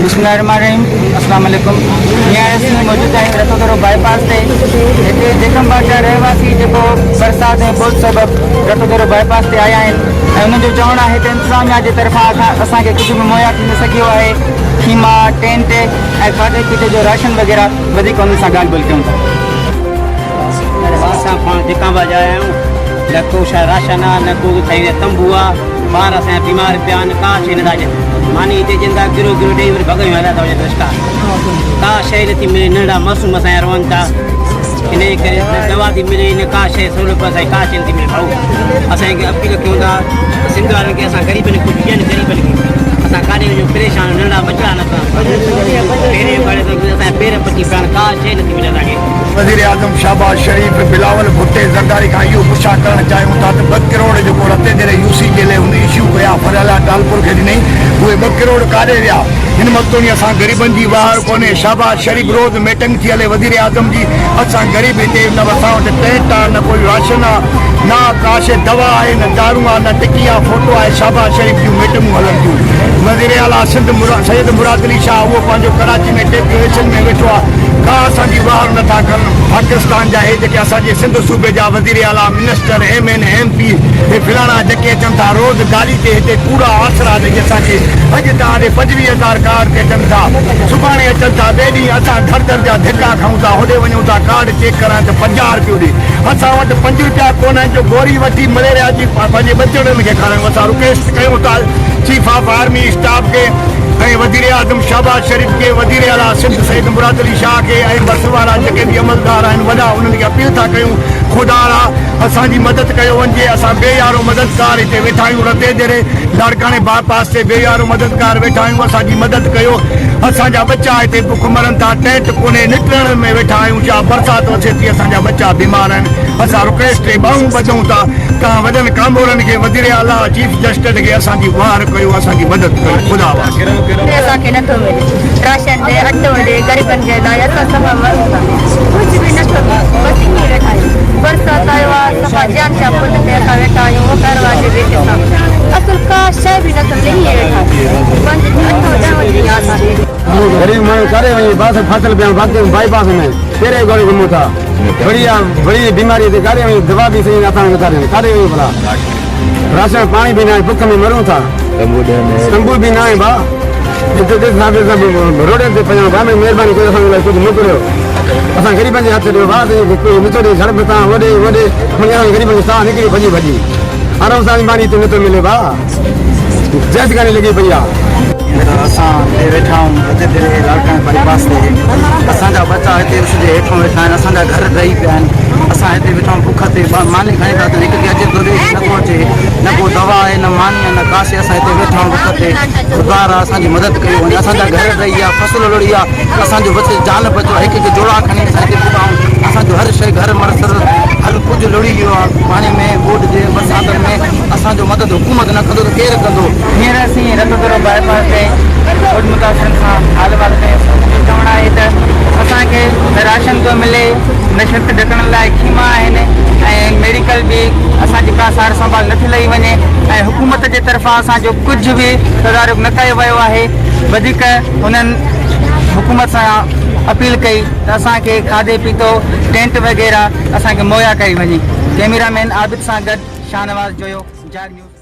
बिस्मिल्लाहिर्रहमानिर्रहीम अस्सलाम वालेकुम। मौजूद है रतोदरो बाईपास से जेकम बाजार रहवासी जो बरसात में बोझ सबब रतोदरो बाईपास से आया उन्होंने चवण है इंतजामिया की तरफा असांखे कुछ भी मुहैया थी न सको है। खीमा टेंट खाधे पीते जो राशन वगैरह उन्हनि सां ॻाल्हि ॿोल कयूं था। असां पाण जेका बि आया आहियूं न को शइ राशन आहे न को साईं तंबू आहे। ॿार असांजा बीमार पिया आहिनि का शइ नथा अचे मानी हिते चवनि था गिरो गिरो ॾेई वरी भॻियूं हलिया था वञनि रस्ता का शइ नथी मिले। नंढा मासूम असांजा रहनि था इन जे करे दवा थी मिले इन का शइ सहूलियत असांजी का शइ नथी मिले। भाऊ असांखे अपील कयूं था सिंध वारनि खे असां ग़रीबनि कुझु ॾियनि ग़रीबनि खे असां काॾे वञूं परेशान नंढा बचा नथा असांजा पेर पची पिया आहिनि का शइ नथी मिले असांखे। वज़ीर आज़म शहबाज शरीफ बिलावल भुट्टे ज़रदारी खां इहो पुछा करणु चाहियूं था त 2 करोड़ जेको रते जहिड़े यूसी जे लाइ हुन इशू कया फरियाला टालपुर खे ॾिनई उहे 2 करोड़ काॾे विया। हिन मक़सदु असां ग़रीबनि जी वार कोन्हे। शहबाज शरीफ रोज़ मीटिंग थी हले वज़ीर आज़म जी असां ग़रीब हिते न असां वटि टेंट आहे न कोई राशन आहे न का शइ दवा आहे न दारू आहे न टिकी आहे फोटो आहे। शहबाज शरीफ जूं मीटिंगूं हलनि थियूं। वज़ीर आला सिंध सैयद मुराद अली शाह उहो पंहिंजो कराची में डेकोरेशन में वेठो आहे का असांजी वार नथा करनि। पाकिस्तान जा हे जेके असांजे सिंध सूबे जा वज़ीर आला मिनिस्टर MN MP हे फिलाणा जेके अचनि था रोज़ गाड़ी ते हिते कूड़ा आसरा ॾेई असांखे अॼु तव्हांजे 25,000 कार्ड ते अचनि था सुभाणे अचनि था ॿिए ॾींहुं असां घर जा धिका खाऊं था होॾे वञूं था कार्ड चेक कराइण त 50 रुपयो ॾे असां वटि 5 रुपया कोन आहिनि जो गोरी वठी मलेरिया जी पंहिंजे बचड़नि खे खारायूं। असां रिक्वेस्ट कयूं था चीफ ऑफ आर्मी स्टाफ खे ऐं वज़ीर आज़म शहबाज शरीफ के वज़ीर आला सिंध सैयद मुराद अली शाह के ऐं बस वारा जेके बि अमलदार आहिनि वॾा उन्हनि खे अपील था कयूं खुदारा असांजी मदद कयो वञे। असां बेयारो मददगार हिते वेठा आहियूं रते जहिड़े लाड़काणे बाईपास ते बेयारो मददगार वेठा आहियूं असांजी मदद कयो। असांजा बच्चा हिते बुख मरनि था टेंट कोन्हे निकिरण में वेठा आहियूं छा बरसाति अचे थी असांजा बच्चा बीमार आहिनि। असां रिक्वेस्ट ते ॿाहूं ॿधूं था तव्हां वॾनि कामोरनि खे वज़ीर आला चीफ जस्टिस खे असांजी वार कयो असांजी मदद कयो। खुदा असांखे नथो मिले राशन ॾे अटो ॾे ग़रीबनि जे लाइ असां सभु मरूं था कुझु बि नथो बसि ईअं वेठा आहियूं। बरसाति आयो आहे सफ़ा जान छा पुल ते असां वेठा आहियूं वो कारवा जे वेठे सां असुल का शइ बि नथो मिले ईअं वेठा आहियूं। गरीब माण्हू काॾे वञे बास फाथल पिया बाक़ी बाईपास में पहिरें घोड़े घुमूं था बड़ी बीमारी ते काॾे वञी दवा बि सही नथा नथा ॾियनि काॾे वञूं भला राशन पाणी बि न आहे बुख में मरूं था तंबू बि न आहे भाउ रोड ते पंहिंजो भाउ में महिरबानी करे असांजे लाइ कुझु मोकिलियो असां ग़रीबनि जे हथ ॾियो भाउ निचोड़े सड़क तां वॾे ग़रीबनि जी साह निकिरी भॼी आराम सां पाणी हिते नथो मिले भाउ जैस कान्हे लॻी पई आहे। असां हिते वेठा आहियूं रते जहिड़े लाड़काणे बाईपास ते असांजा बच्चा हिते उछले हेठों वेठा आहिनि असांजा घर रही पिया आहिनि असां हिते वेठा आहियूं बुख ते मानी खणी था हिकु ॾींहुं अचे थो नथो अचे न को दवा आहे न मानी आहे न का शइ असां हिते वेठा आहियूं बुख ते सरकार असांजी मदद कयो वञे। असांजा घर रही आहे फसल लड़ी आहे असांजो बचे जान बचो हिकु हिकु जोड़ा खणी असां हिते पुॼा आहियूं असांजो हर शइ घर मरसर हर कुझु लुड़ी वियो आहे पाणी में बोड जे बरसातनि में असांजो मदद हुकूमत न कंदो त केरु कंदो। हींअर असीं रतोदरो बाईपास ते बोड मुतासिरनि सां हाल वाल कयूं चवण आहे त असांखे राशन थो मिले न छित ढकण लाइ खीमा आहिनि ऐं मेडिकल बि असांजी का सार संभाल नथी लही वञे ऐं हुकूमत जे तरफ़ां असांजो कुझु बि तदारुक न कयो वियो आहे। वधीक हुननि हुकूमत सां अपील कई त असांखे खाधे पीतो टेंट वग़ैरह असांखे मुहैया कई वञे। कैमरामैन आबिद सां गॾु शाहनवाज़ जोयो जाग न्यूज़।